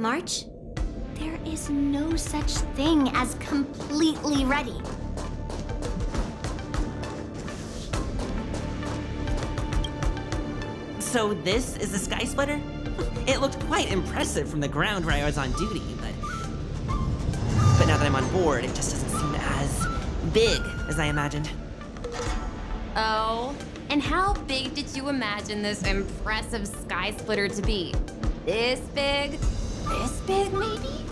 March, there is no such thing as completely ready. So this is the Sky Splitter? It looked quite impressive from the ground where I was on duty, but now that I'm on board, it just doesn't seem as big as I imagined. Oh, and how big did you imagine this impressive Sky Splitter to be? This big? This big, maybe?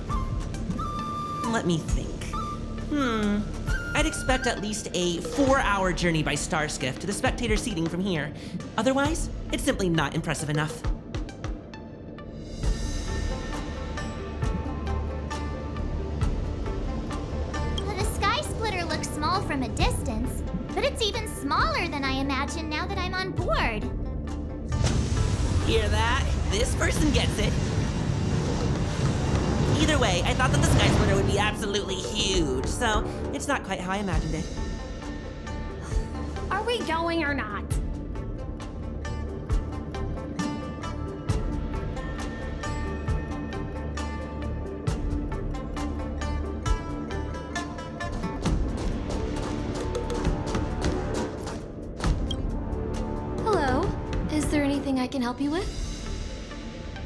Let me think. I'd expect at least a 4-hour journey by star skiff to the spectator seating from here. Otherwise, it's simply not impressive enough. The Sky Splitter looks small from a distance, but it's even smaller than I imagined now that I'm on board. Hear that? This person gets it. Either way, I thought that the Sky Splitter would be absolutely huge, so it's not quite how I imagined it. Are we going or not? Hello. Is there anything I can help you with?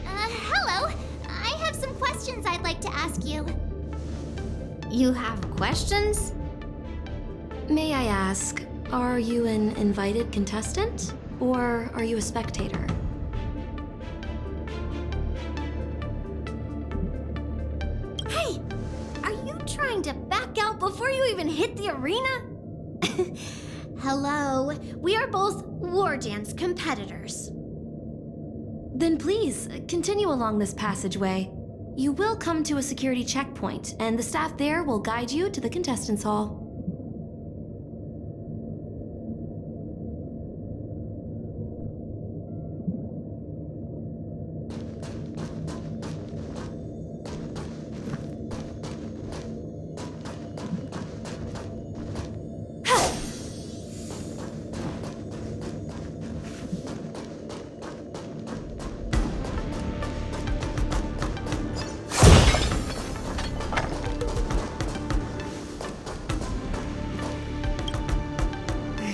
Hello. I have some questions I'd like to ask you. You have questions? May I ask, are you an invited contestant? Or are you a spectator? Hey! Are you trying to back out before you even hit the arena? Hello. We are both war dance competitors. Then please, continue along this passageway. You will come to a security checkpoint, and the staff there will guide you to the contestants' hall.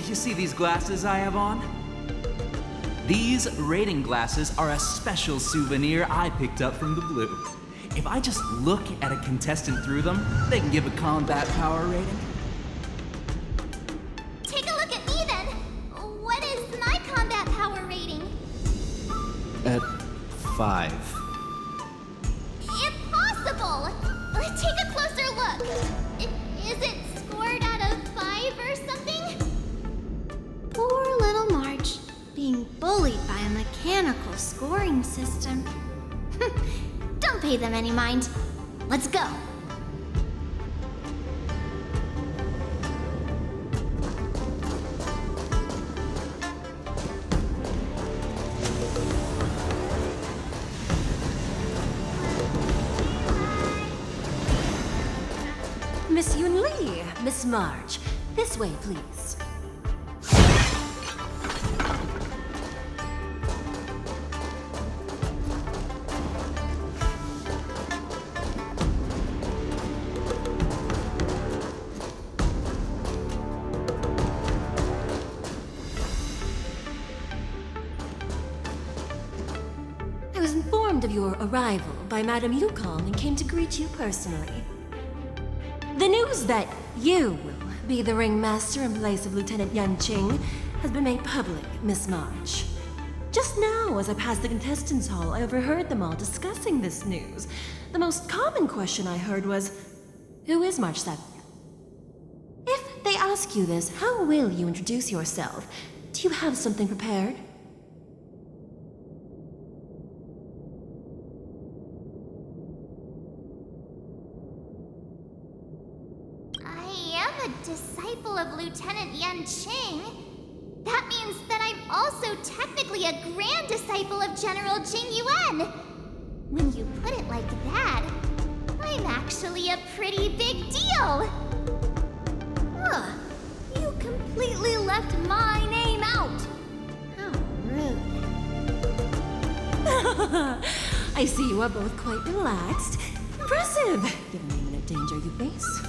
You see these glasses I have on? These rating glasses are a special souvenir I picked up from the Blue. If I just look at a contestant through them, they can give a combat power rating. Take a look at me then. What is my combat power rating? At 5. Impossible! Take a closer look. Is it scored out of 5 or something? Poor little March, being bullied by a mechanical scoring system. Don't pay them any mind. Let's go. Miss Yun Lee, Miss March, this way, please. I was informed of your arrival by Madame Yukong and came to greet you personally. The news that you will be the ringmaster in place of Lieutenant Yan Qing has been made public, Miss March. Just now, as I passed the contestants' hall, I overheard them all discussing this news. The most common question I heard was, who is March 7th? If they ask you this, how will you introduce yourself? Do you have something prepared? I am a disciple of Lieutenant Yan Qing. That means that I'm also technically a grand disciple of General Jing Yuan. When you put it like that, I'm actually a pretty big deal. Huh. You completely left my name out. How rude. I see you are both quite relaxed. Impressive, given the imminent danger you face.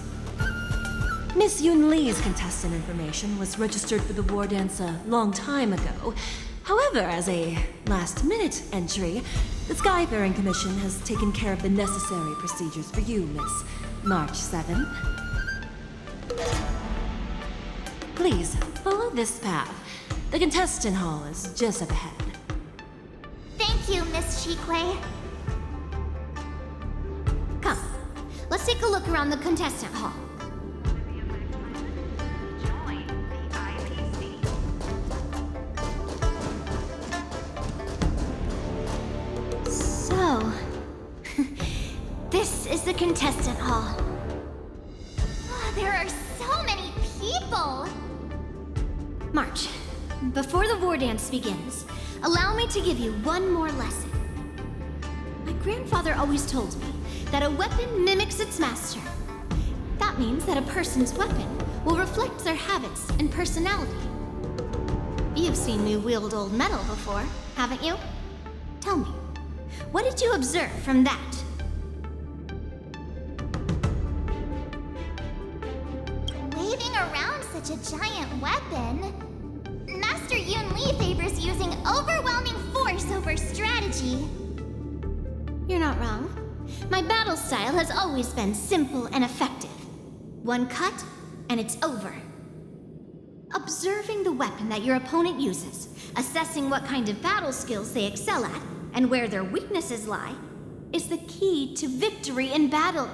Miss Yun Lee's contestant information was registered for the war dance a long time ago. However, as a last-minute entry, the Skyfaring Commission has taken care of the necessary procedures for you, Miss March 7th. Please, follow this path. The contestant hall is just up ahead. Thank you, Miss Shikwe. Come, let's take a look around the contestant hall. So, this is the contestant hall. There are so many people! March, before the war dance begins, allow me to give you one more lesson. My grandfather always told me that a weapon mimics its master. That means that a person's weapon will reflect their habits and personality. You've seen me wield old metal before, haven't you? Tell me, what did you observe from that? Waving around such a giant weapon, Master Yun Li favors using overwhelming force over strategy. You're not wrong. My battle style has always been simple and effective. One cut, and it's over. Observing the weapon that your opponent uses, assessing what kind of battle skills they excel at, and where their weaknesses lie, is the key to victory in battle.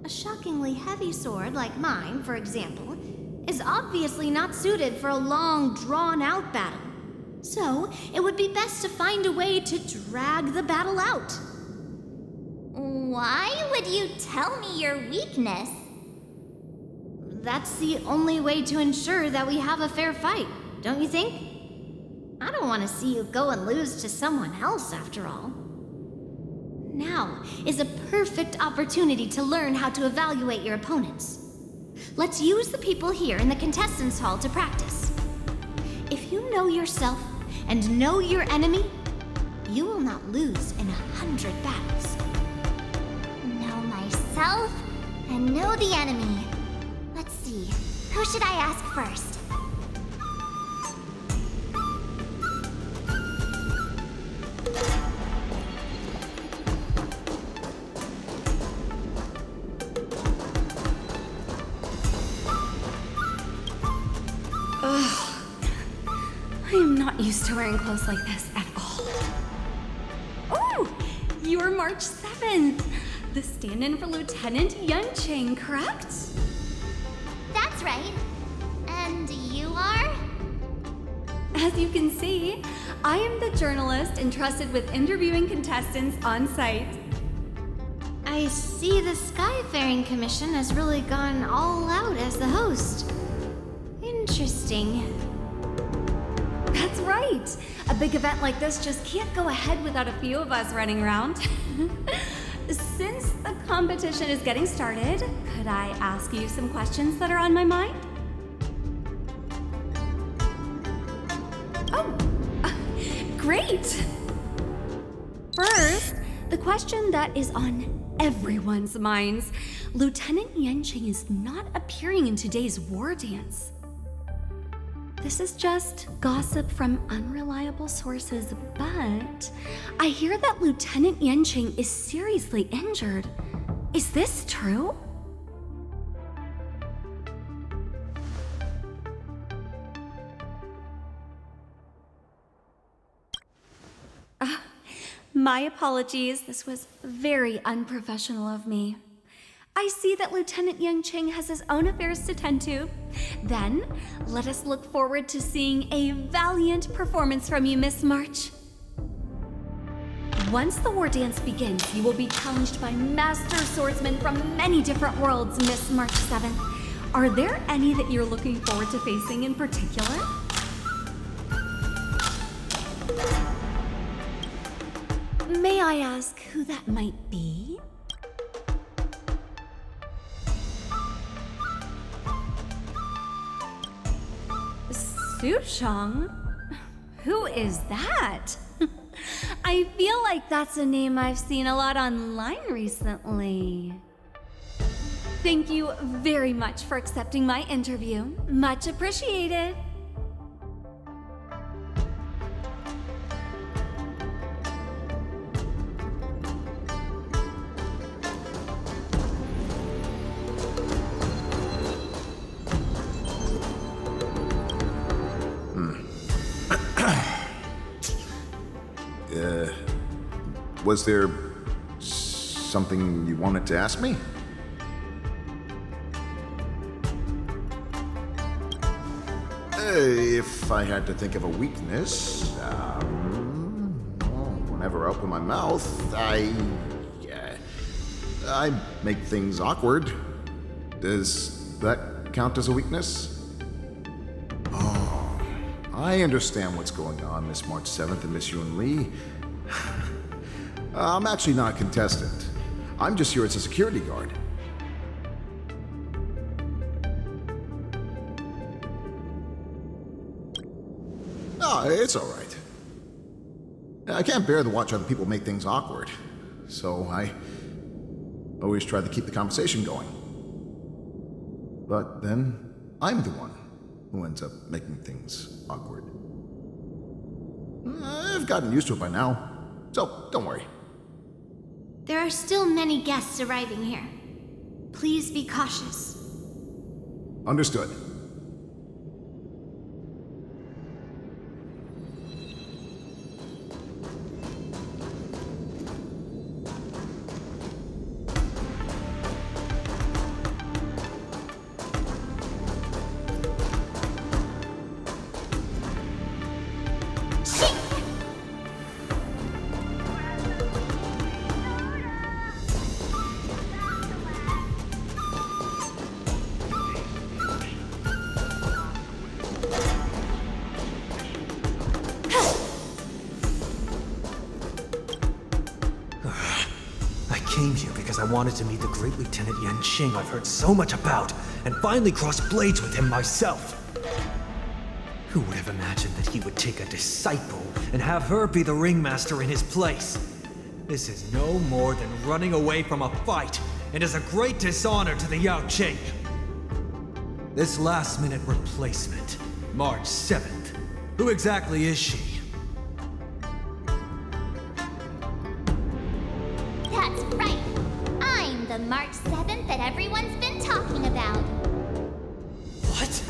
A shockingly heavy sword like mine, for example, is obviously not suited for a long, drawn-out battle. So, it would be best to find a way to drag the battle out. Why would you tell me your weakness? That's the only way to ensure that we have a fair fight, don't you think? I don't want to see you go and lose to someone else, after all. Now is a perfect opportunity to learn how to evaluate your opponents. Let's use the people here in the contestants' hall to practice. If you know yourself and know your enemy, you will not lose in 100 battles. Know myself and know the enemy. Let's see, who should I ask first? I am not used to wearing clothes like this at all. Oh, you're March 7th, the stand-in for Lieutenant Yuncheng, correct? That's right. And you are? As you can see, I am the journalist entrusted with interviewing contestants on site. I see the Skyfaring Commission has really gone all out as the host. Interesting. That's right. A big event like this just can't go ahead without a few of us running around. Since the competition is getting started, could I ask you some questions that are on my mind? Oh, great! First, the question that is on everyone's minds. Lieutenant Yuncheng is not appearing in today's war dance. This is just gossip from unreliable sources, but I hear that Lieutenant Yuncheng is seriously injured. Is this true? My apologies. This was very unprofessional of me. I see that Lieutenant Yuncheng has his own affairs to tend to. Then, let us look forward to seeing a valiant performance from you, Miss March. Once the war dance begins, you will be challenged by master swordsmen from many different worlds, Miss March 7th. Are there any that you're looking forward to facing in particular? May I ask who that might be? Sushang? Who is that? I feel like that's a name I've seen a lot online recently. Thank you very much for accepting my interview. Much appreciated. Was there something you wanted to ask me? If I had to think of a weakness, whenever I open my mouth, I make things awkward. Does that count as a weakness? Oh, I understand what's going on, Miss March 7th and Miss Yun Lee. I'm actually not a contestant. I'm just here as a security guard. Oh, it's all right. I can't bear to watch other people make things awkward, so I always try to keep the conversation going. But then, I'm the one who ends up making things awkward. I've gotten used to it by now, so don't worry. There are still many guests arriving here. Please be cautious. Understood. Came here because I wanted to meet the great Lieutenant Yanqing I've heard so much about, and finally cross blades with him myself. Who would have imagined that he would take a disciple and have her be the ringmaster in his place? This is no more than running away from a fight, and is a great dishonor to the Yaoqing. This last-minute replacement, March 7th. Who exactly is she? That's right. I'm the March 7th that everyone's been talking about. What?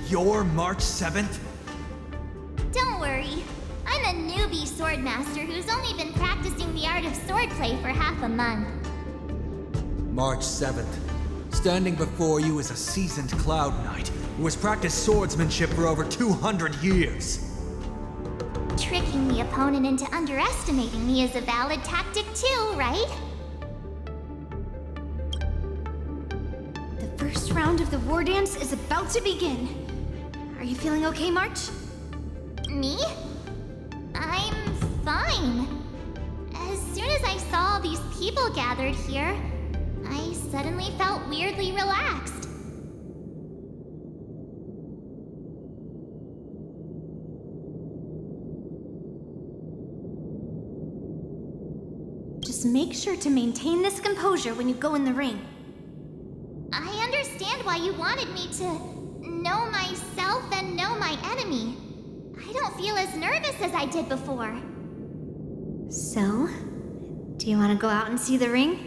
You're March 7th? Don't worry. I'm a newbie swordmaster who's only been practicing the art of swordplay for half a month. March 7th. Standing before you is a seasoned Cloud Knight who has practiced swordsmanship for over 200 years. Tricking the opponent into underestimating me is a valid tactic too, right? The first round of the war dance is about to begin. Are you feeling okay, March? Me? I'm fine. As soon as I saw all these people gathered here, I suddenly felt weirdly relaxed. Just make sure to maintain this composure when you go in the ring. I understand why you wanted me to know myself and know my enemy. I don't feel as nervous as I did before. So, do you want to go out and see the ring?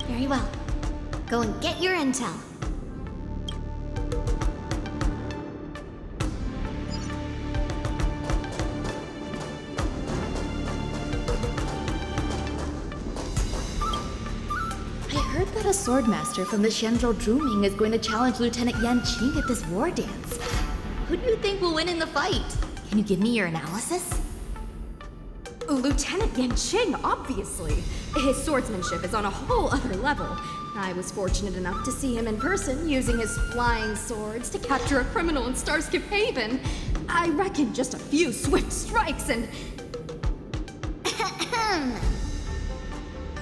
Very well. Go and get your intel. I heard that a swordmaster from the Shenzhou Zhuming is going to challenge Lieutenant Yanqing at this war dance. Who do you think will win in the fight? Can you give me your analysis? Lieutenant Yanqing, obviously. His swordsmanship is on a whole other level. I was fortunate enough to see him in person, using his flying swords to capture a criminal in Starskip Haven. I reckon just a few swift strikes and...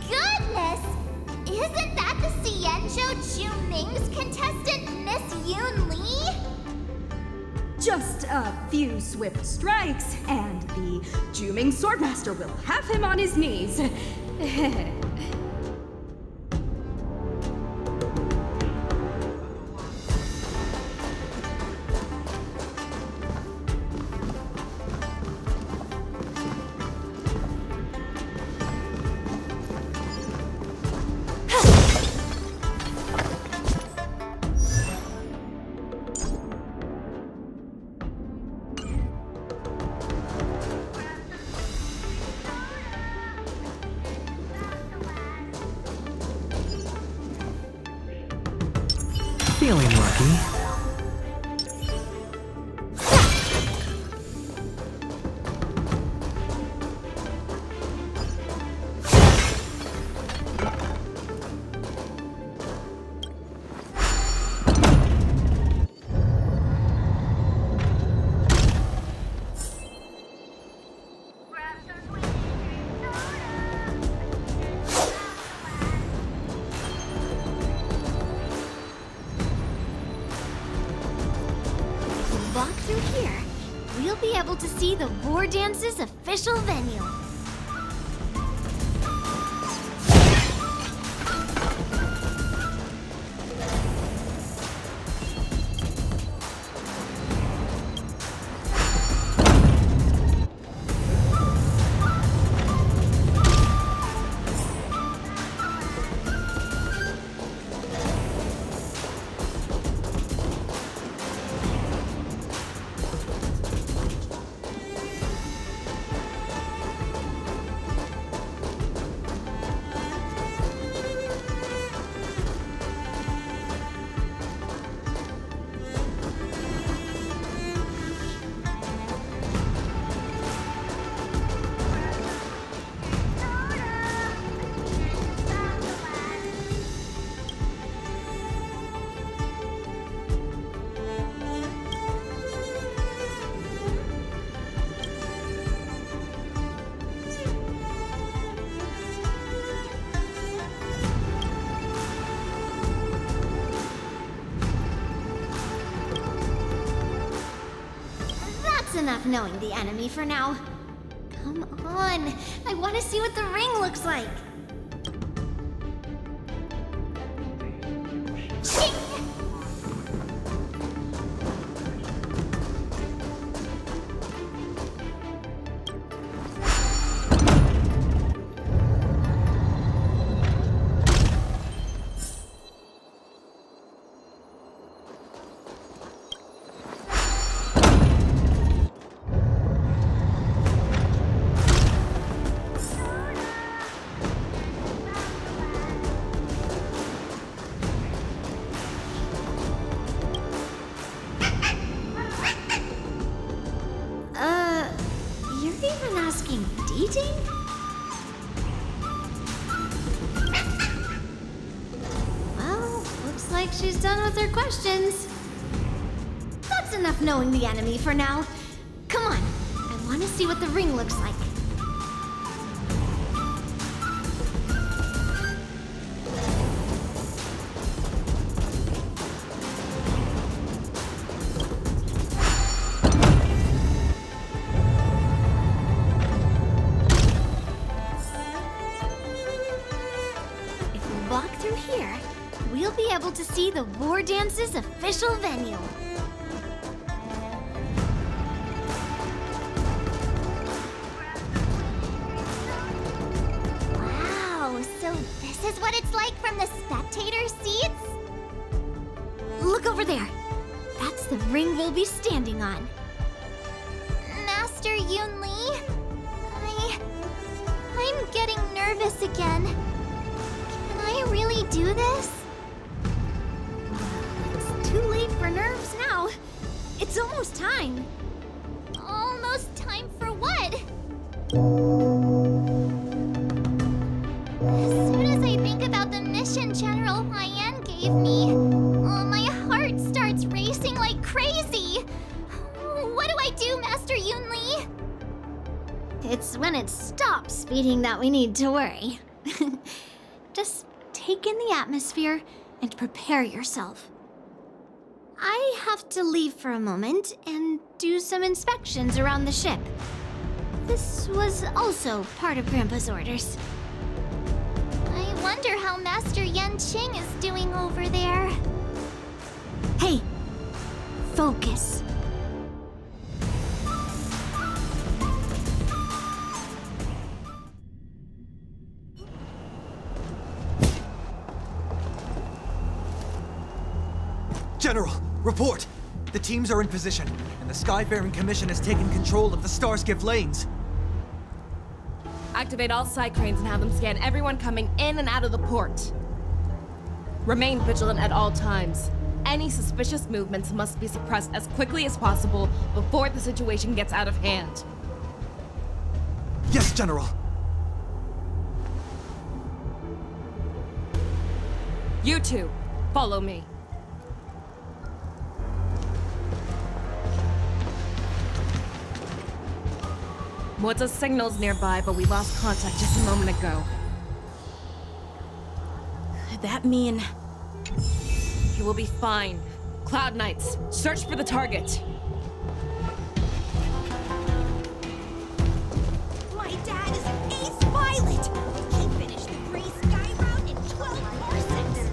Goodness! Isn't that the Xianzhou Zhuming's contestant, Miss Yun Li? Just a few swift strikes, and the Juming Swordmaster will have him on his knees. Feeling lucky. Walk through here. We'll be able to see the War Dance's official venue. That's enough knowing the enemy for now. Come on, I want to see what the ring looks like. You're even asking dating? Well, looks like she's done with her questions. That's enough knowing the enemy for now. Come on, I want to see what the ring looks like. Walk through here, we'll be able to see the War Dance's official venue. Wow, so this is what it's like from the spectator seats? Look over there. That's the ring we'll be standing on. Master Yoon Lee? I'm getting nervous again. Can I really do this? It's too late for nerves now. It's almost time. Almost time for what? As soon as I think about the mission General Hyan gave me, my heart starts racing like crazy. What do I do, Master Yoon Lee? It's when it stops beating that we need to worry. Just take in the atmosphere and prepare yourself. I have to leave for a moment and do some inspections around the ship. This was also part of Grandpa's orders. I wonder how Master Yanqing is doing over there. Hey, focus. General, report! The teams are in position, and the Skyfaring Commission has taken control of the Starskiff lanes. Activate all side cranes and have them scan everyone coming in and out of the port. Remain vigilant at all times. Any suspicious movements must be suppressed as quickly as possible before the situation gets out of hand. Yes, General. You two, follow me. What's a signal's nearby, but we lost contact just a moment ago. Could that mean... You will be fine. Cloud Knights, search for the target. My dad is an ace pilot! He finished the Gray Sky route in 12 parsecs!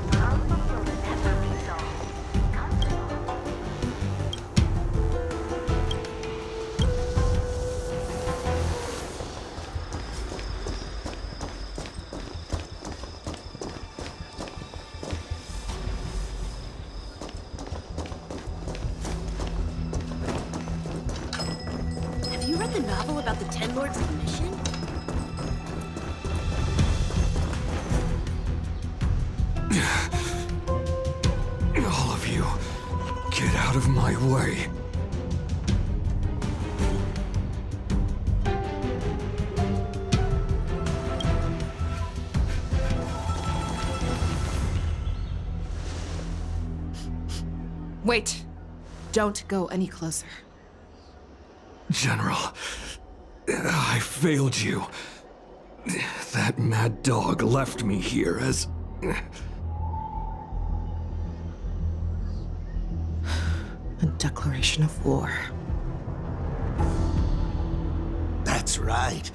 Have you read the novel about the Ten Lords of the Mission? All of you, get out of my way. Wait. Don't go any closer. General, I failed you. That mad dog left me here as... A declaration of war. That's right.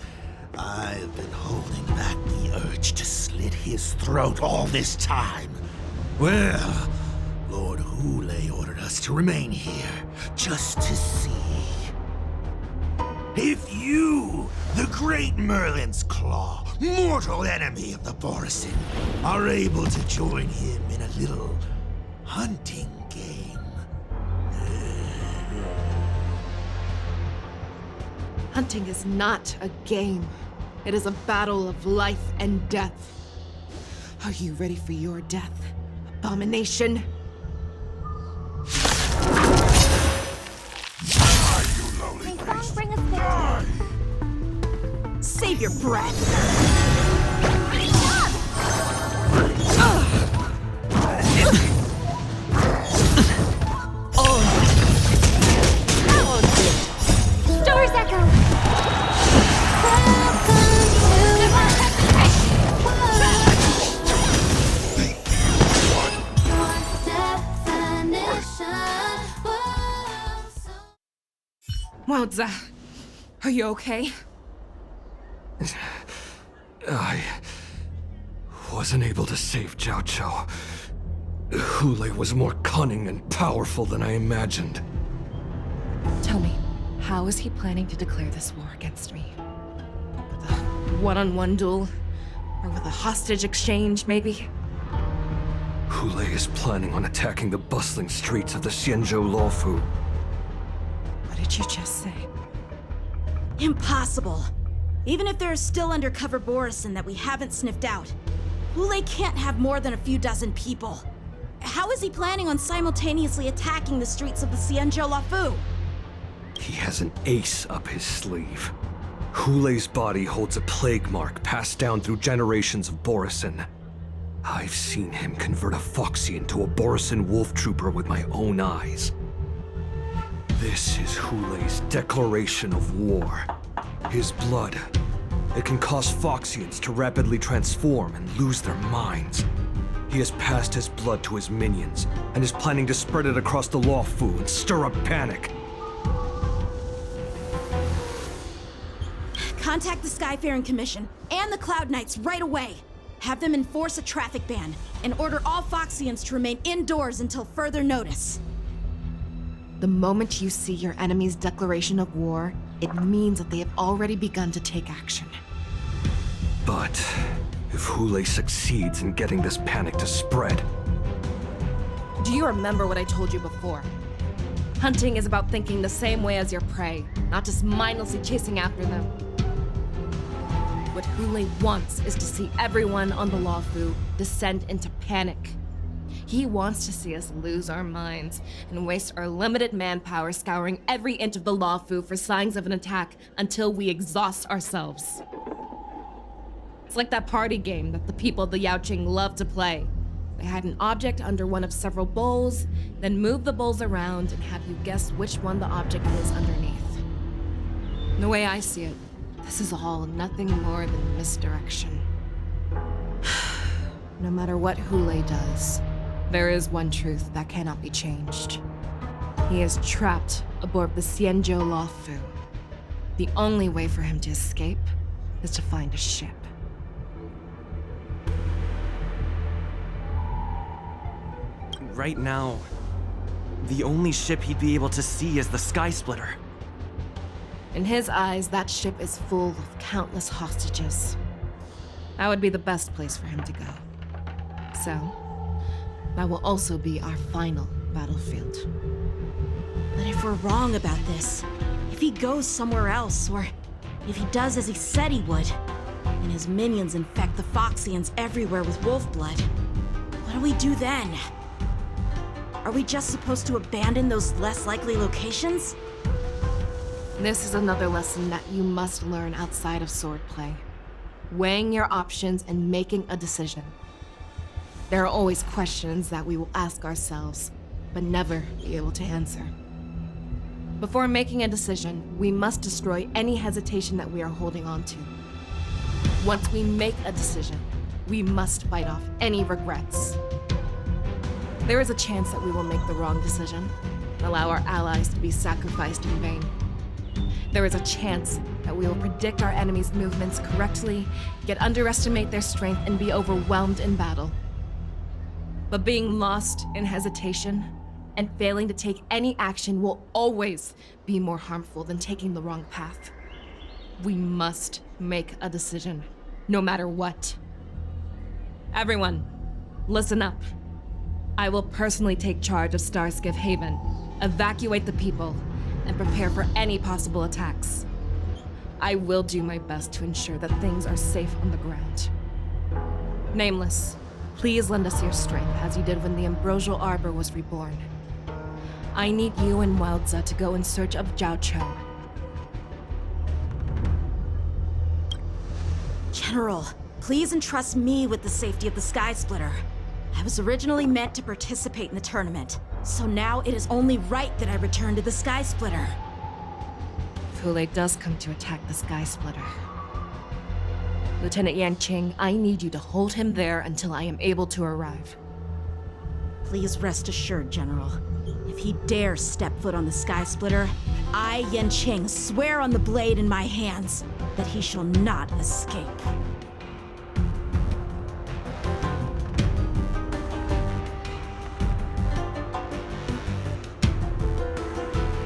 I've been holding back the urge to slit his throat all this time. Well, Lord Hule ordered us to remain here, just to see. If you, the great Merlin's Claw, mortal enemy of the Borisin, are able to join him in a little hunting game. Hunting is not a game. It is a battle of life and death. Are you ready for your death, abomination? Bring us there. Save your breath. Stars echo. Wowza, are you okay? I wasn't able to save Jiao Chou. Hule was more cunning and powerful than I imagined. Tell me, how is he planning to declare this war against me? With a one-on-one duel? Or with a hostage exchange, maybe? Hule is planning on attacking the bustling streets of the Xianzhou Luofu. What did you just say? Impossible. Even if there are still undercover Borisin that we haven't sniffed out, Hule can't have more than a few dozen people. How is he planning on simultaneously attacking the streets of the Xianzhou Luofu? He has an ace up his sleeve. Hule's body holds a plague mark passed down through generations of Borisin. I've seen him convert a Foxy into a Borisin wolf trooper with my own eyes. This is Hule's declaration of war. His blood. It can cause Foxians to rapidly transform and lose their minds. He has passed his blood to his minions, and is planning to spread it across the Lawfu and stir up panic. Contact the Skyfaring Commission and the Cloud Knights right away. Have them enforce a traffic ban and order all Foxians to remain indoors until further notice. The moment you see your enemy's declaration of war, it means that they have already begun to take action. But if Hule succeeds in getting this panic to spread... Do you remember what I told you before? Hunting is about thinking the same way as your prey, not just mindlessly chasing after them. What Hule wants is to see everyone on the Lawfu descend into panic. He wants to see us lose our minds and waste our limited manpower scouring every inch of the Lawfu for signs of an attack until we exhaust ourselves. It's like that party game that the people of the Yaoqing love to play. They hide an object under one of several bowls, then move the bowls around and have you guess which one the object is underneath. The way I see it, this is all nothing more than misdirection. No matter what Hule does, there is one truth that cannot be changed. He is trapped aboard the Xianzhou Lawfu. The only way for him to escape is to find a ship. Right now, the only ship he'd be able to see is the Sky Splitter. In his eyes, that ship is full of countless hostages. That would be the best place for him to go. So, that will also be our final battlefield. But if we're wrong about this, if he goes somewhere else, or if he does as he said he would, and his minions infect the Foxians everywhere with wolf blood, what do we do then? Are we just supposed to abandon those less likely locations? This is another lesson that you must learn outside of swordplay. Weighing your options and making a decision. There are always questions that we will ask ourselves, but never be able to answer. Before making a decision, we must destroy any hesitation that we are holding on to. Once we make a decision, we must fight off any regrets. There is a chance that we will make the wrong decision, allow our allies to be sacrificed in vain. There is a chance that we will predict our enemy's movements correctly, yet underestimate their strength and be overwhelmed in battle. But being lost in hesitation and failing to take any action will always be more harmful than taking the wrong path. We must make a decision, no matter what. Everyone, listen up. I will personally take charge of Starskiff Haven, evacuate the people, and prepare for any possible attacks. I will do my best to ensure that things are safe on the ground. Nameless, please lend us your strength as you did when the Ambrosial Arbor was reborn. I need you and Wildza to go in search of Zhao Cho. General, please entrust me with the safety of the Sky Splitter. I was originally meant to participate in the tournament, so now it is only right that I return to the Sky Splitter. If Hule does come to attack the Sky Splitter, Lieutenant Yanqing, I need you to hold him there until I am able to arrive. Please rest assured, General. If he dares step foot on the Sky Splitter, I, Yanqing, swear on the blade in my hands that he shall not escape.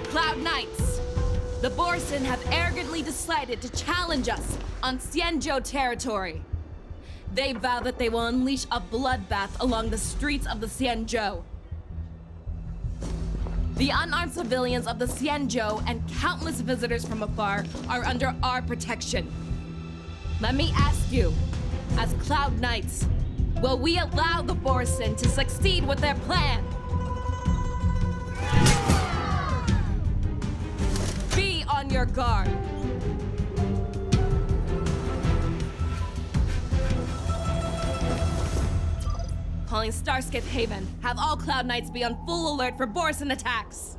Cloud Knights! The Borson have arrogantly decided to challenge us on Xianzhou territory. They vow that they will unleash a bloodbath along the streets of the Xianzhou. The unarmed civilians of the Xianzhou and countless visitors from afar are under our protection. Let me ask you, as Cloud Knights, will we allow the Borson to succeed with their plan? Be on your guard. Calling Starskiff Haven. Have all Cloud Knights be on full alert for Borson attacks.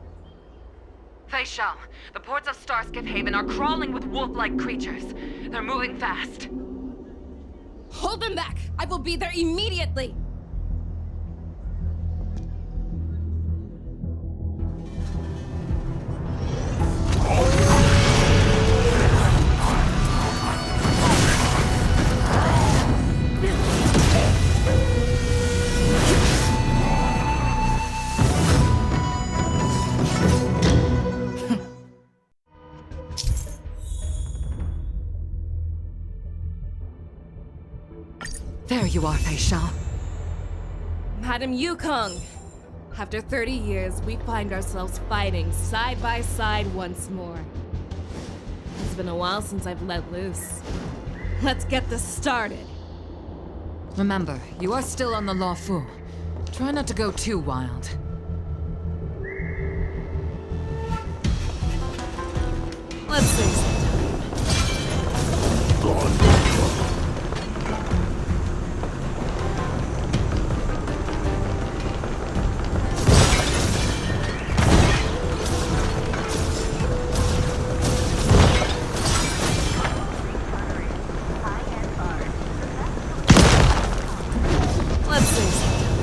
Fei Shao, the ports of Starskiff Haven are crawling with wolf-like creatures. They're moving fast. Hold them back! I will be there immediately! you are, Fei Shao. Madam Yukong! After 30 years, we find ourselves fighting side by side once more. It's been a while since I've let loose. Let's get this started. Remember, you are still on the Law Fu. Try not to go too wild. Let's save some time. Let's save some time.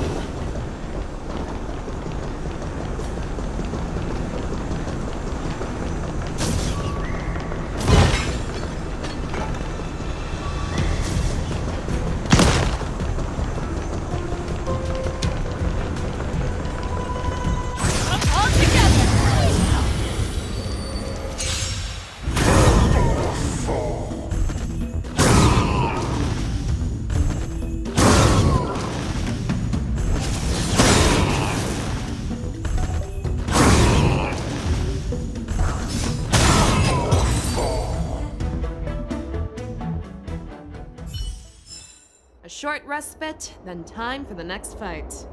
All together! A short respite, then time for the next fight.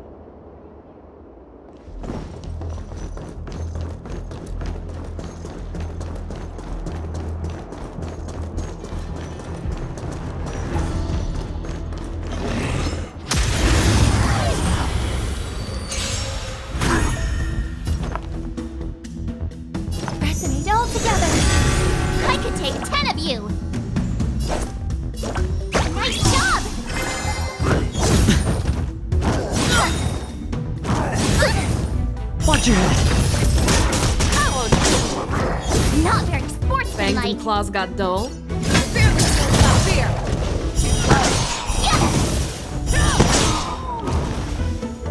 Resonate all together. I could take 10 of you. Nice job! Watch your head! Not very Fangs sportsmanlike. and claws got dull. Fear the soul without fear!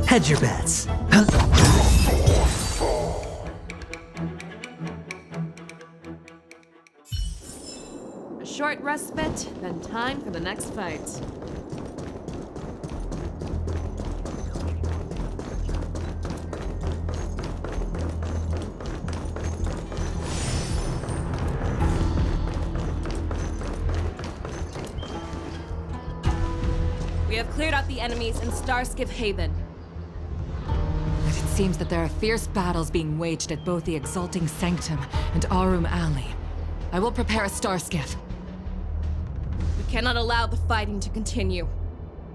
Hedge your bets. A short respite, then time for the next fight. We have cleared out the enemies in Starskiff Haven. It seems that there are fierce battles being waged at both the Exalting Sanctum and Arum Alley. I will prepare a star skiff. We cannot allow the fighting to continue.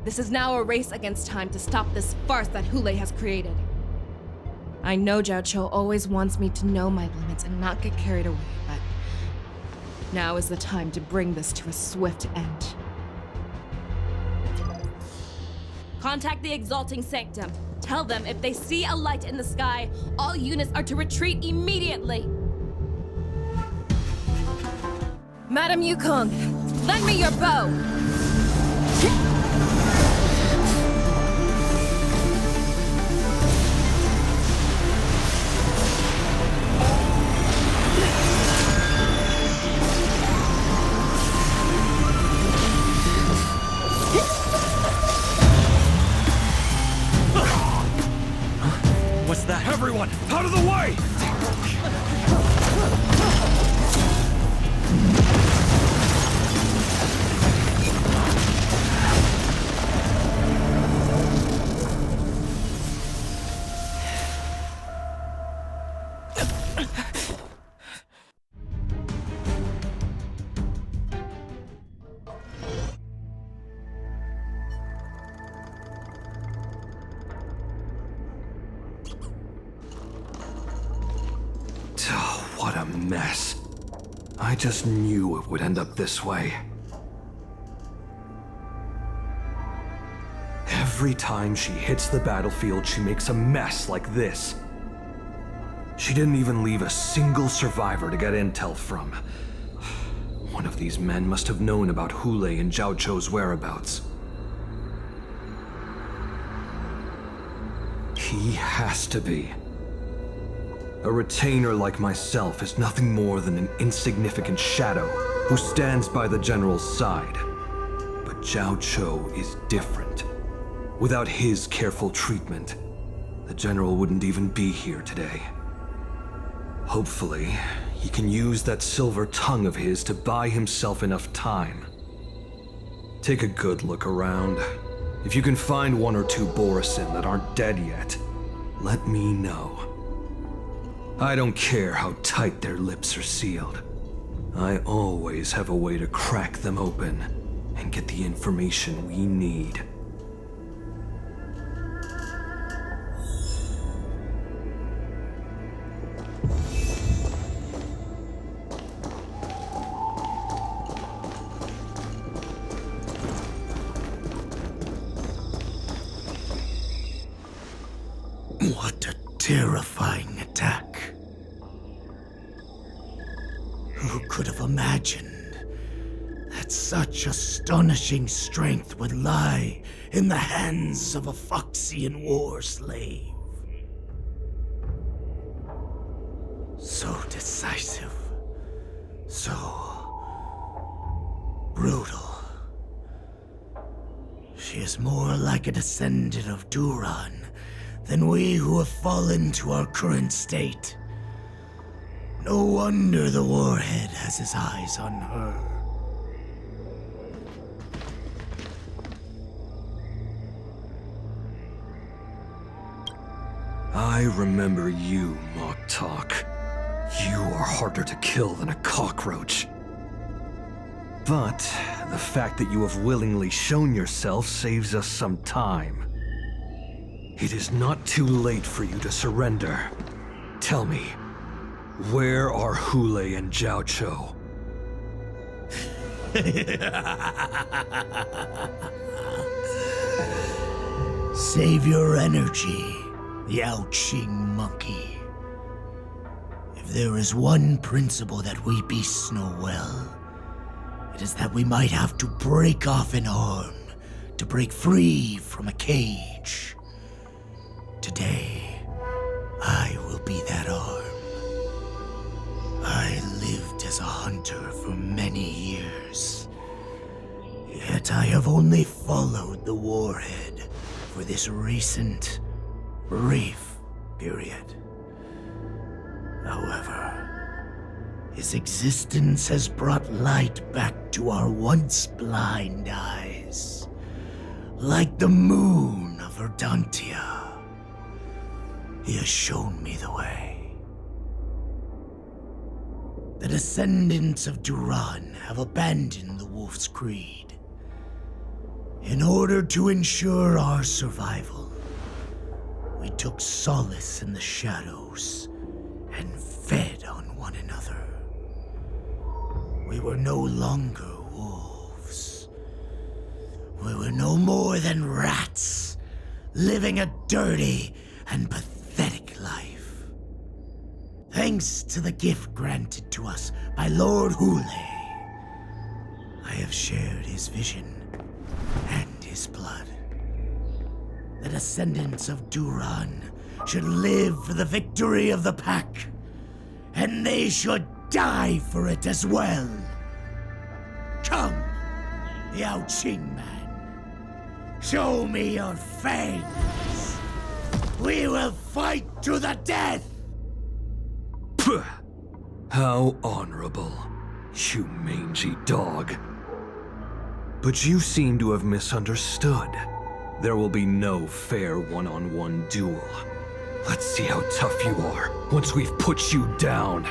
This is now a race against time to stop this farce that Hule has created. I know Zhao Cho always wants me to know my limits and not get carried away, but now is the time to bring this to a swift end. Contact the Exalting Sanctum. Tell them if they see a light in the sky, all units are to retreat immediately. Madam Yukong, lend me your bow. What's that? Everyone, out of the way! What a mess. I just knew it would end up this way. Every time she hits the battlefield, she makes a mess like this. She didn't even leave a single survivor to get intel from. One of these men must have known about Hule and Zhao Cho's whereabouts. He has to be. A retainer like myself is nothing more than an insignificant shadow who stands by the general's side. But Zhao Cho is different. Without his careful treatment, the General wouldn't even be here today. Hopefully, he can use that silver tongue of his to buy himself enough time. Take a good look around. If you can find one or two Borisin that aren't dead yet, let me know. I don't care how tight their lips are sealed. I always have a way to crack them open and get the information we need. What a terrifying attack. Who could have imagined that such astonishing strength would lie in the hands of a Foxian war slave? So decisive, so brutal. She is more like a descendant of Duran than we who have fallen to our current state. No wonder the Warhead has his eyes on her. I remember you, Mock Talk. You are harder to kill than a cockroach. But the fact that you have willingly shown yourself saves us some time. It is not too late for you to surrender. Tell me, where are Hule and Zhao Cho? Save your energy, Yao Qing monkey. If there is one principle that we beasts know well, it is that we might have to break off an arm to break free from a cage. Today, I will be that arm. I lived as a hunter for many years, yet I have only followed the Warhead for this recent, brief period. However, his existence has brought light back to our once blind eyes, like the moon of Verdantia. He has shown me the way. The descendants of Duran have abandoned the Wolf's Creed. In order to ensure our survival, we took solace in the shadows and fed on one another. We were no longer wolves. We were no more than rats, living a dirty and pathetic life. Thanks to the gift granted to us by Lord Hule, I have shared his vision and his blood. The descendants of Duran should live for the victory of the pack, and they should die for it as well. Come, Yao Qing man, show me your fangs. We will fight to the death! Pugh! How honorable, you mangy dog. But you seem to have misunderstood. There will be no fair one-on-one duel. Let's see how tough you are once we've put you down.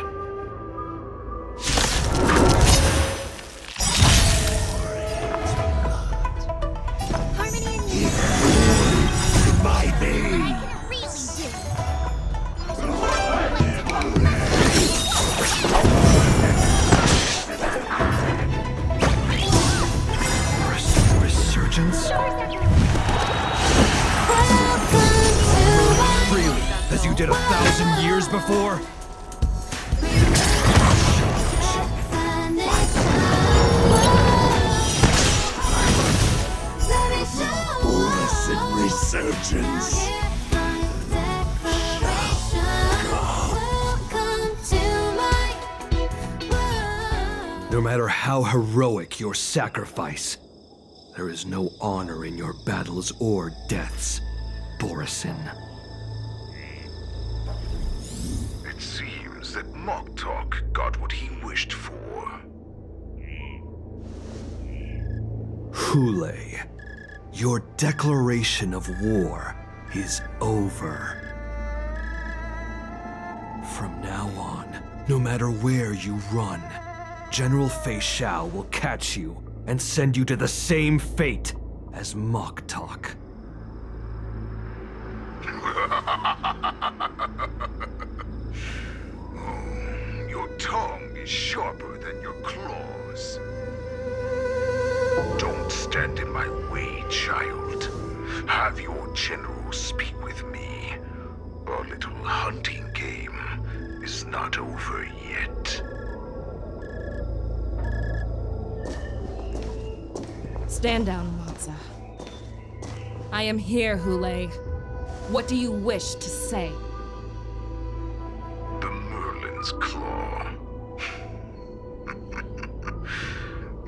My veins! Resurgence? Really? As you did 1,000 years before? Resurgence. No matter how heroic your sacrifice, There is no honor in your battles or deaths, Borisin. It seems that Moktok got what he wished for. Hule, your declaration of war is over. From now on, no matter where you run, General Fei Shao will catch you and send you to the same fate as Moktok. Your tongue is sharper than your claws. Don't stand in my way, child. Have your general speak with me. Our little hunting game is not over yet. Stand down, Matza. I am here, Hule. What do you wish to say? The Merlin's Claw.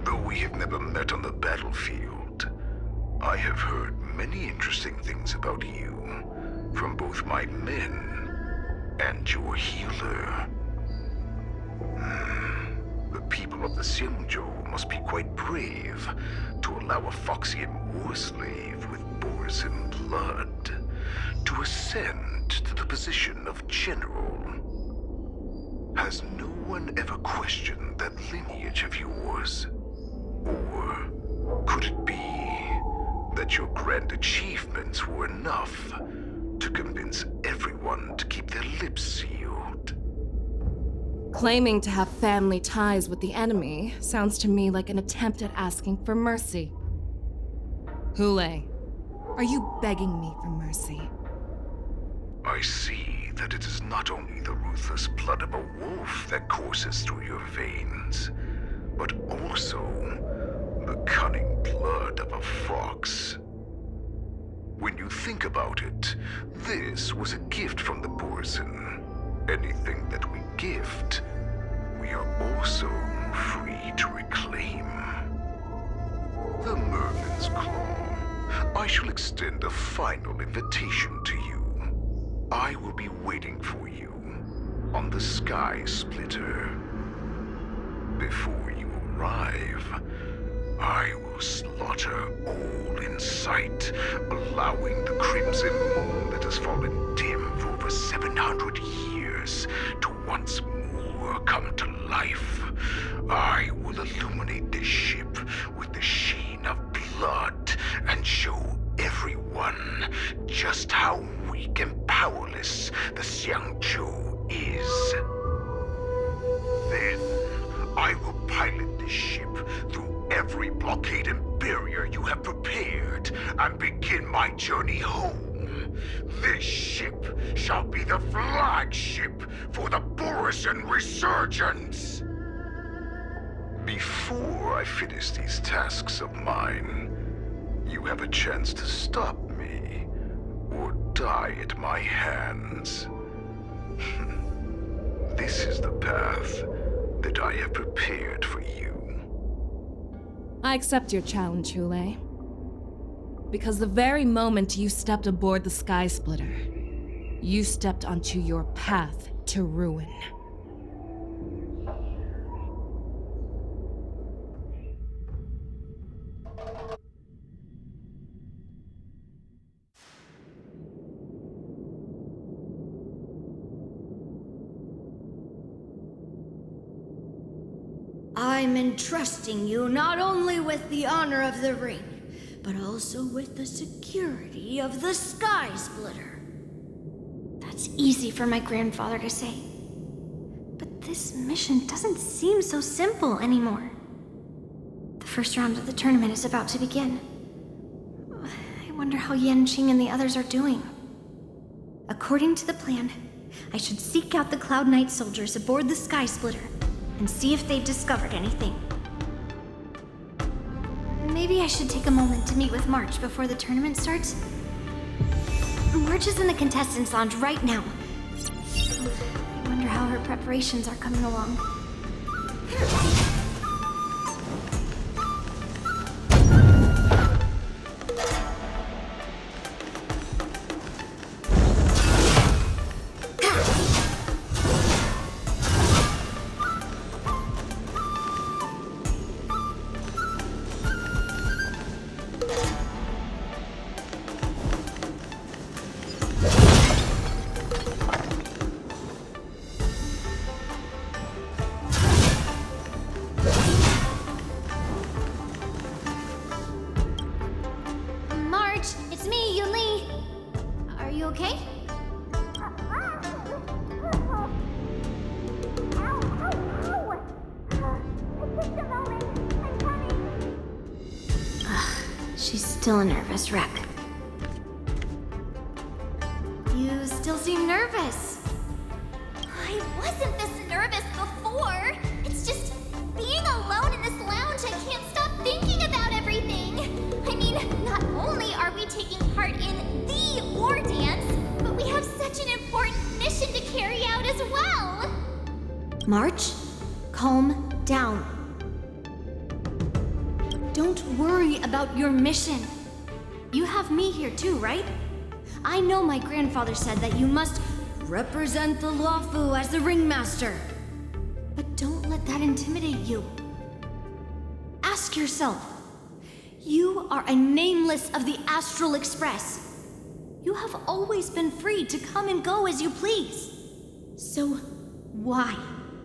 Though we have never met on the battlefield, I have heard many interesting things about you from both my men and your healer. The people of the Xianzhou must be quite brave to allow a Foxian war slave with Borisin blood to ascend to the position of general. Has no one ever questioned that lineage of yours? Or could it be that your grand achievements were enough to convince everyone to keep their lips sealed? Claiming to have family ties with the enemy sounds to me like an attempt at asking for mercy. Hule, are you begging me for mercy? I see that it is not only the ruthless blood of a wolf that courses through your veins, but also the cunning blood of a fox. When you think about it, this was a gift from the Borisin. Anything that we gift, we are also free to reclaim. The Merlin's Claw. I shall extend a final invitation to you. I will be waiting for you on the Sky Splitter. Before you arrive, I will slaughter all in sight, allowing the crimson moon that has fallen dim for over 700 years to once more come to life. I will illuminate this ship with the sheen of blood and show everyone just how weak and powerless the Xianzhou is. Then, I will pilot this ship through every blockade and barrier you have prepared and begin my journey home. This ship shall be the flagship for the Borisin Resurgence. Before I finish these tasks of mine, you have a chance to stop me or die at my hands. This is the path that I have prepared for you. I accept your challenge, Hule. Because the very moment you stepped aboard the Sky Splitter, you stepped onto your path to ruin. I'm entrusting you not only with the honor of the ring, but also with the security of the Sky Splitter. That's easy for my grandfather to say. But this mission doesn't seem so simple anymore. The first round of the tournament is about to begin. I wonder how Yanqing and the others are doing. According to the plan, I should seek out the Cloud Knight soldiers aboard the Sky Splitter and see if they've discovered anything. Maybe I should take a moment to meet with March before the tournament starts. March is in the contestants' lounge right now. I wonder how her preparations are coming along. you okay? She's still a nervous wreck. You still seem nervous. I wasn't this nervous before. It's just being alone in this lounge, I can't stop thinking about everything. I mean, not only are we taking part in the war dance, but we have such an important mission to carry out as well. March, calm down. Don't worry about your mission. You have me here too, right? I know my grandfather said that you must represent the Luofu as the ringmaster. But don't let that intimidate you. Ask yourself, you are a nameless of the Astral Express. You have always been free to come and go as you please. So why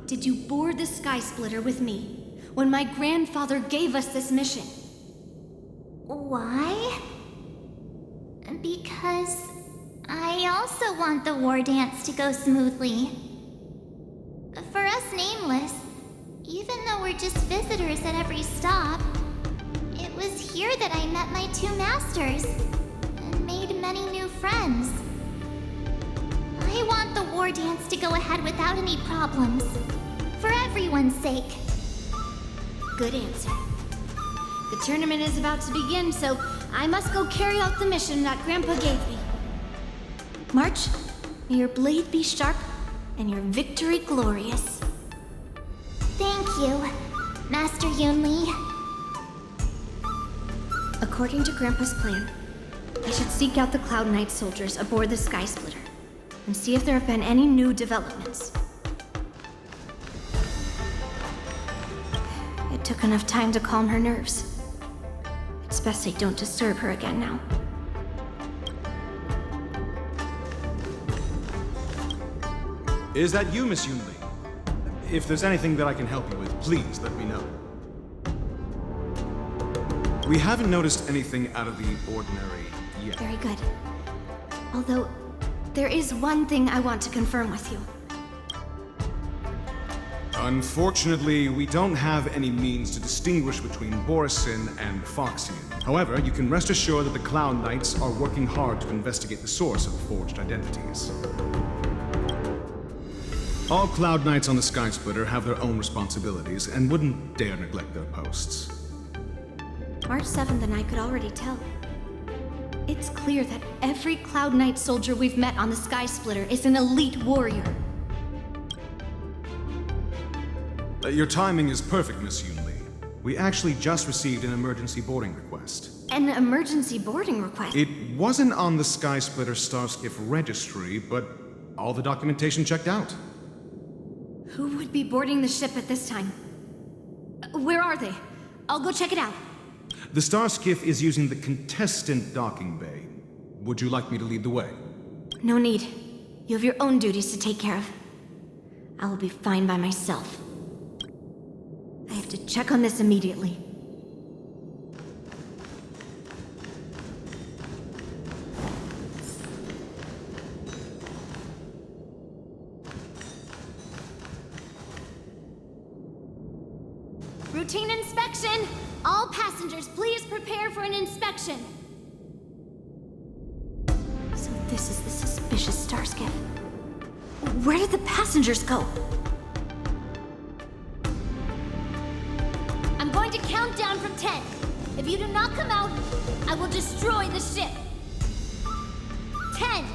did you board the Sky Splitter with me when my grandfather gave us this mission? Why? Because I also want the war dance to go smoothly. For us Nameless, even though we're just visitors at every stop, it was here that I met my two masters and made many new friends. I want the war dance to go ahead without any problems, for everyone's sake. Good answer. The tournament is about to begin, so I must go carry out the mission that Grandpa gave me. March, may your blade be sharp and your victory glorious. Thank you, Master Yunli. According to Grandpa's plan, I should seek out the Cloud Knight soldiers aboard the Sky Splitter and see if there have been any new developments. It took enough time to calm her nerves. It's best I don't disturb her again now. Is that you, Miss Yunli? If there's anything that I can help you with, please let me know. We haven't noticed anything out of the ordinary yet. Very good. Although, there is one thing I want to confirm with you. Unfortunately, we don't have any means to distinguish between Borisin and Foxian. However, you can rest assured that the Cloud Knights are working hard to investigate the source of the forged identities. All Cloud Knights on the Sky Splitter have their own responsibilities and wouldn't dare neglect their posts. March 7th and I could already tell. It's clear that every Cloud Knight soldier we've met on the Sky Splitter is an elite warrior. Your timing is perfect, Miss Yunli. We actually just received an emergency boarding request. An emergency boarding request? It wasn't on the Sky Splitter Starskiff registry, but all the documentation checked out. Who would be boarding the ship at this time? Where are they? I'll go check it out. The Starskiff is using the contestant docking bay. Would you like me to lead the way? No need. You have your own duties to take care of. I will be fine by myself. I have to check on this immediately. Routine inspection! All passengers, please prepare for an inspection. So this is the suspicious Starskiff. Where did the passengers go? I'm going to count down from 10. If you do not come out, I will destroy the ship. 10,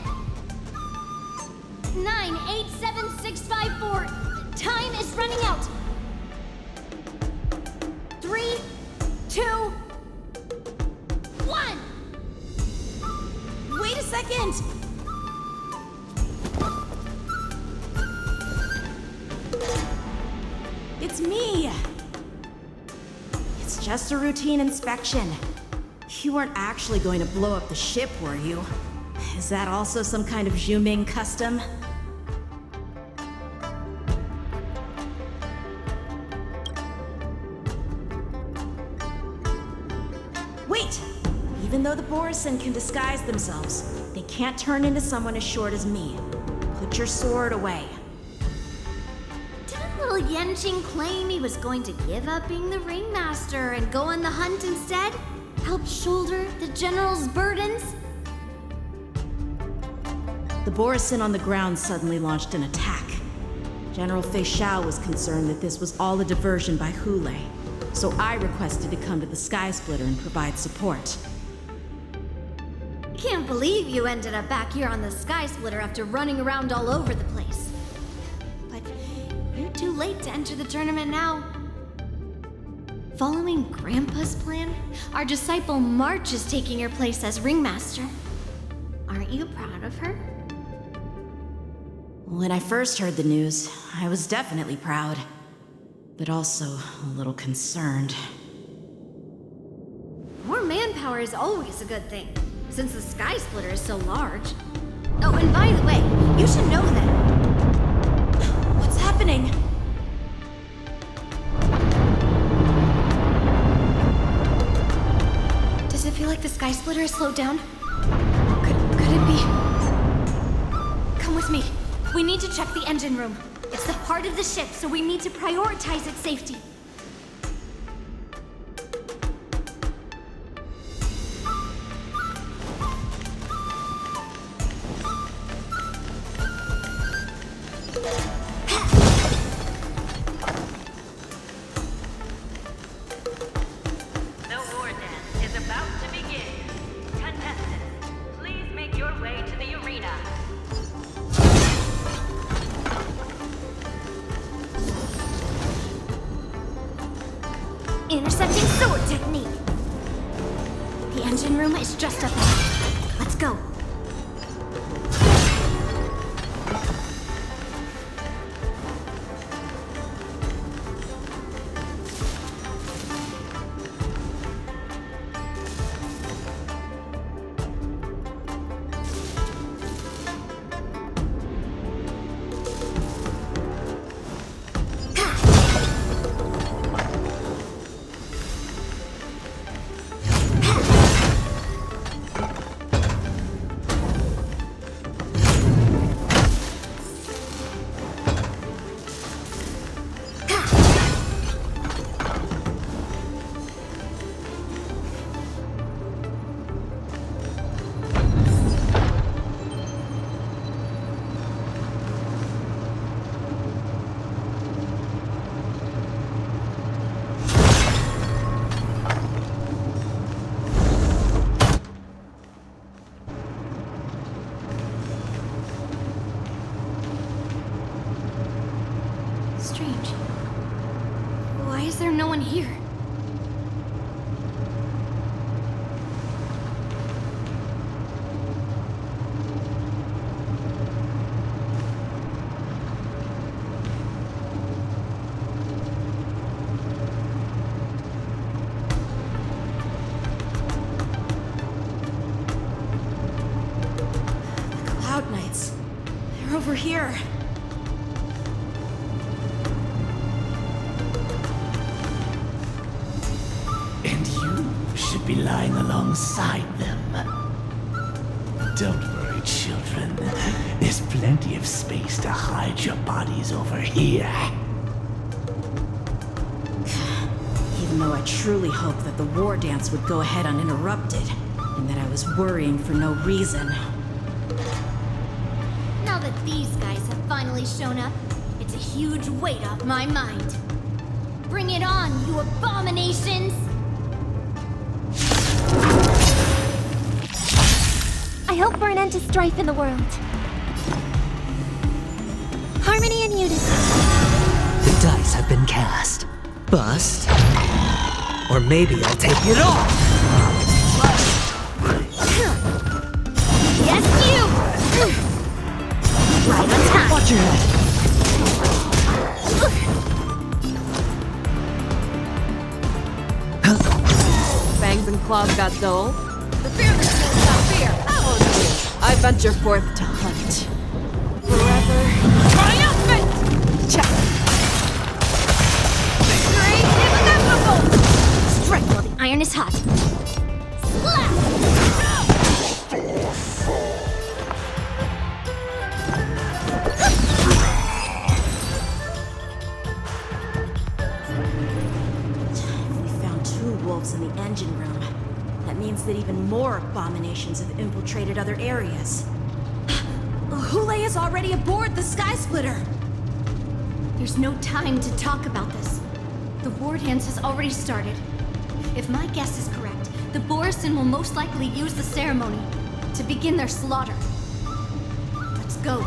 9, 8, 7, 6, 5, 4. Time is running out. 3, 2, 1. Wait a second! It's me! It's just a routine inspection. You weren't actually going to blow up the ship, were you? Is that also some kind of Zhuming custom? Wait! Even though the Borisin can disguise themselves, they can't turn into someone as short as me. Put your sword away. Didn't little Yanqing claim he was going to give up being the ringmaster and go on the hunt instead? Help shoulder the general's burdens? The Borisin on the ground suddenly launched an attack. General Fei Xiao was concerned that this was all a diversion by Hule, so I requested to come to the Sky Splitter and provide support. Can't believe you ended up back here on the Sky Splitter after running around all over the place. But you're too late to enter the tournament now. Following Grandpa's plan, our disciple March is taking your place as ringmaster. Aren't you proud of her? When I first heard the news, I was definitely proud, but also a little concerned. More manpower is always a good thing, since the Sky Splitter is so large. Oh, and by the way, you should know that... What's happening? Does it feel like the Sky Splitter has slowed down? Could it be... Come with me. We need to check the engine room. It's the heart of the ship, so we need to prioritize its safety. The war dance is about to begin. Contestants, please make your way to the arena. Intercepting sword technique. The engine room is just up ahead. Let's go. Strange. Why is there no one here? The Cloud Knights. They're over here. Should be lying alongside them. Don't worry, children. There's plenty of space to hide your bodies over here. Even though I truly hoped that the war dance would go ahead uninterrupted, and that I was worrying for no reason. Now that these guys have finally shown up, it's a huge weight off my mind. Bring it on, you abominations! I hope for an end to strife in the world. Harmony and unity. The dice have been cast. Bust. Or maybe I'll take it off! Yes, you! Right on time. Watch your head. Fangs and claws got dull. The fearless will not fear. I venture forth to hunt. Forever triumphant! Check. Victory is inevitable! Strike while the iron is hot. Slap! more abominations have infiltrated other areas. Hule is already aboard the Sky Splitter! There's no time to talk about this. The war dance has already started. If my guess is correct, the Borisin will most likely use the ceremony to begin their slaughter. Let's go.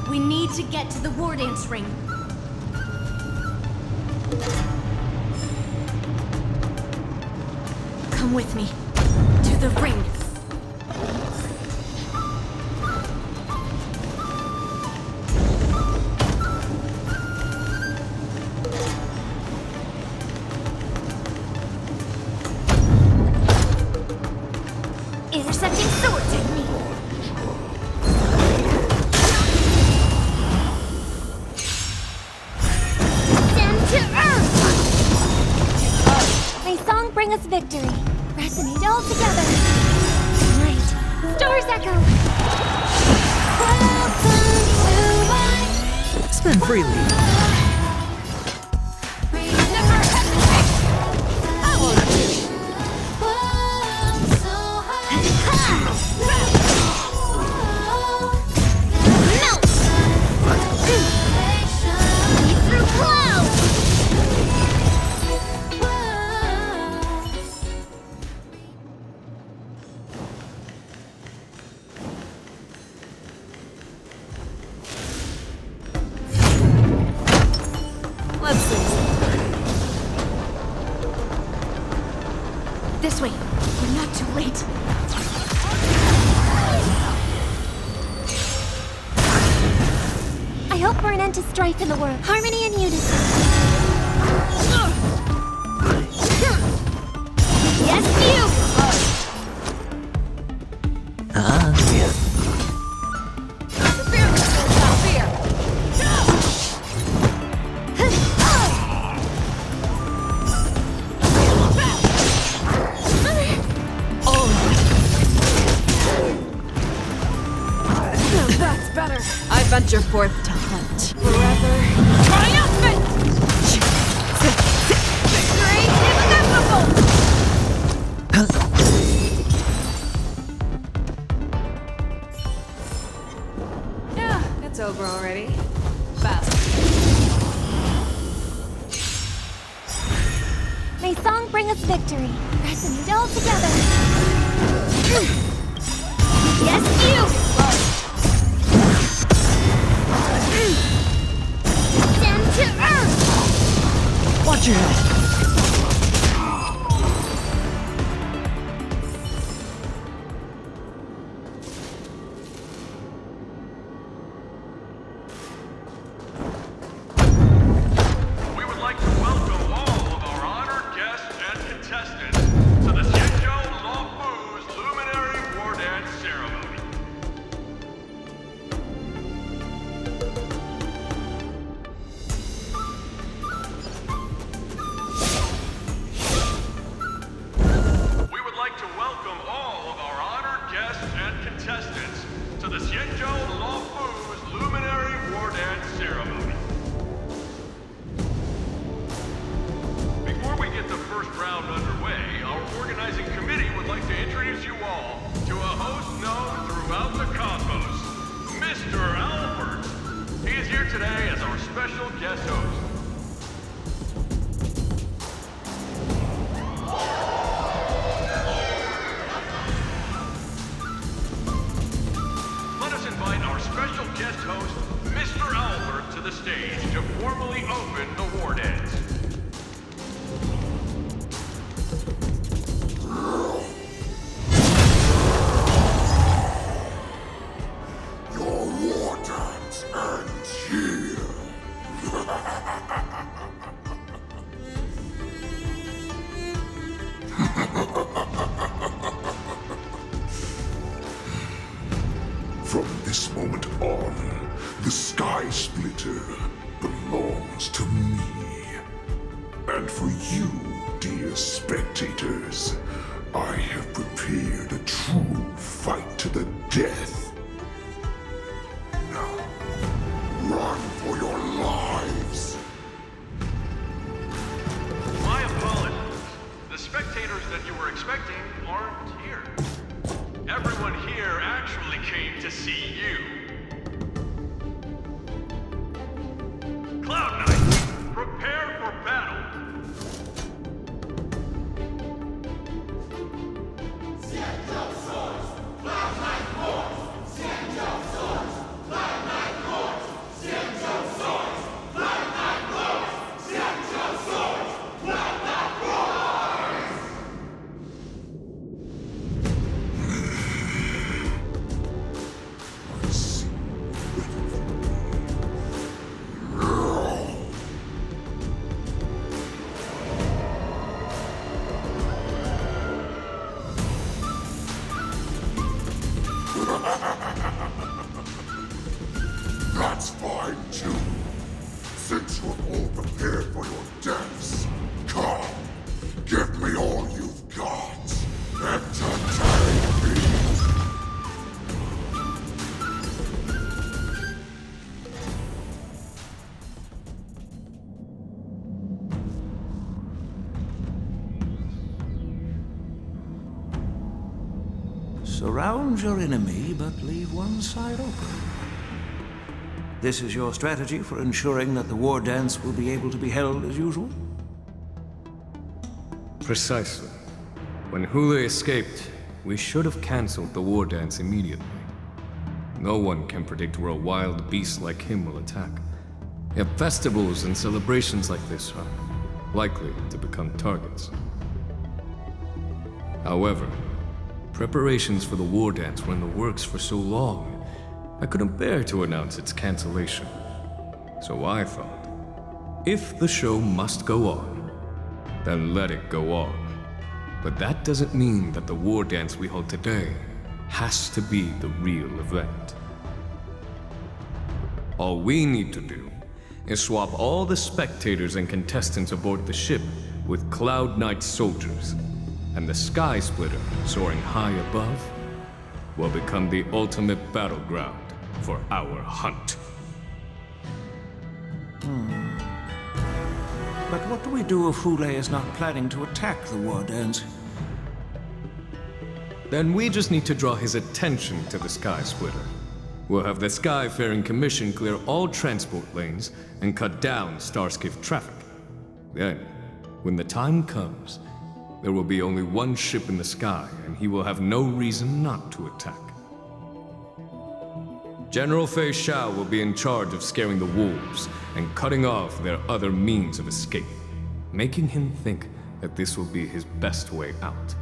We need to get to the war dance ring. Come with me. To the ring. Intercepting sword technique. Stand to earth! May song bring us victory. Resonate all together. Light. Stars echo. Spend freely. This way. We're not too late. I hope for an end to strife in the world. Harmony and unison. Yes, you! I venture forth to hunt. Forever. Triumphant! Victory inevitable! Yeah, it's over already. Fast. May song bring us victory. Resonate all together. Yes, you! Stand to earth! Watch your head. We would like to welcome all of our honored guests and contestants to the Xianzhou Luofu's Luminary War Dance Ceremony. We would like to welcome all of our honored guests and contestants to the Xianzhou Luofu's Luminary War Dance Ceremony. Before we get the first round underway, our organizing committee would like to introduce you all to a host known throughout the cosmos, Mr. Albert. He is here today as our special guest host. Let us invite our special guest host, Mr. Albert, to the stage to formally open the war dance. Your war dance ends here. From this moment on, the Sky Splitter belongs to me. And for you, dear spectators, I have prepared a true fight to the death. Now, run for your lives. My apologies. The spectators that you were expecting aren't here. everyone here actually came to see you. Cloud Knights, prepare for battle. That's fine too. Since you're all prepared for your deaths, come, give me all you've got. Entertain me. Surround your enemy, but leave one side open. This is your strategy for ensuring that the war dance will be able to be held as usual? Precisely. When Hule escaped, we should have cancelled the war dance immediately. No one can predict where a wild beast like him will attack. Yet festivals and celebrations like this are likely to become targets. However, preparations for the war dance were in the works for so long, I couldn't bear to announce its cancellation. So I thought, if the show must go on, then let it go on. But that doesn't mean that the war dance we hold today has to be the real event. All we need to do is swap all the spectators and contestants aboard the ship with Cloud Knight soldiers, and the Sky Splitter, soaring high above, will become the ultimate battleground for our hunt. But what do we do if Hule is not planning to attack the war dance? Then we just need to draw his attention to the Sky Splitter. We'll have the Skyfaring Commission clear all transport lanes and cut down Starskiff traffic. Then, when the time comes, there will be only one ship in the sky, and he will have no reason not to attack. General Fei Shao will be in charge of scaring the wolves and cutting off their other means of escape, making him think that this will be his best way out.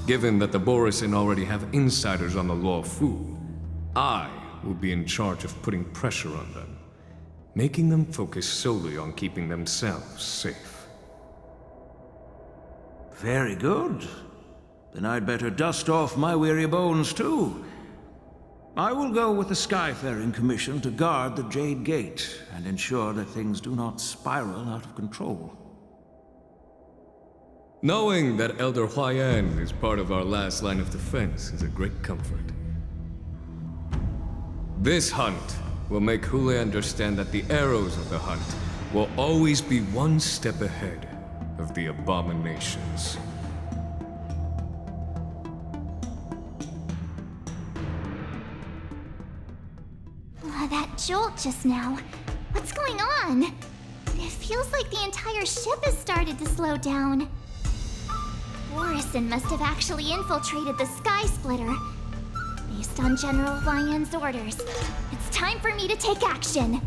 Given that the Borisin already have insiders on the Law Fu, I will be in charge of putting pressure on them, making them focus solely on keeping themselves safe. Very good. Then I'd better dust off my weary bones too. I will go with the Skyfaring Commission to guard the Jade Gate and ensure that things do not spiral out of control. Knowing that Elder Huayan is part of our last line of defense is a great comfort. This hunt will make Hule understand that the arrows of the hunt will always be one step ahead of the abominations. That jolt just now. What's going on? It feels like the entire ship has started to slow down. Borisin must have actually infiltrated the Sky Splitter. Based on General Huayan's orders, it's time for me to take action.